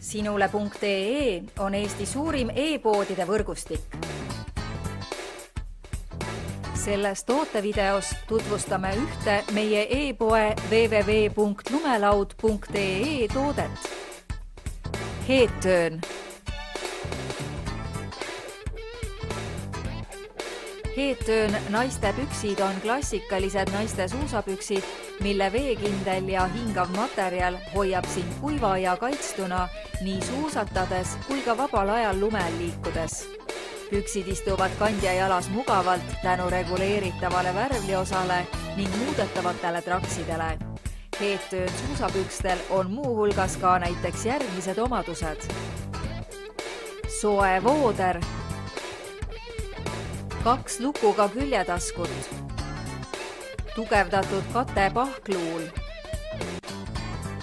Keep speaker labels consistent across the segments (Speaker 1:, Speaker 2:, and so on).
Speaker 1: Sinule.ee on Eesti suurim e-poodide võrgustik. Selles tootevideos tutvustame ühte meie e-poe www.lumelaud.ee toodet. Heedtöön. Heedtöön naiste püksid on klassikalised naiste suusapüksid, mille veekindel ja hingav materjal hoiab sind kuiva ja kaitstuna nii suusatades kui ka vabal ajal lumel liikudes. Püksid istuvad kandja jalas mugavalt tänu reguleeritavale värvliosale ning muudetavatele traksidele. Heedtöön suusapükstel on muuhulgas ka näiteks järgmised omadused. Soe vooder, 2 lukuga küljetaskut, tugevdatud kate pahkluul,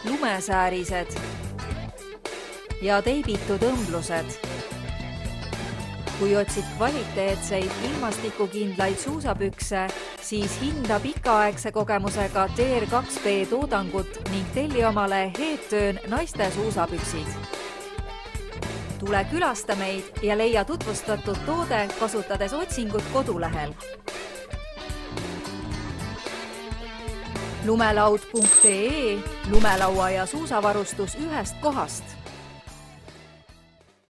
Speaker 1: lumesäärised ja teibitud õmblused. Kui otsid kvaliteetseid ilmastikukindlaid suusapükse, siis hinda pikaaegse kogemusega TR2B toodangut ning telli omale Heedtöön naiste suusapüksid. Tule külasta meid ja leia tutvustatud toode kasutades otsingut kodulehel. Lumelaud.ee, lumelaua ja suusavarustus ühest kohast.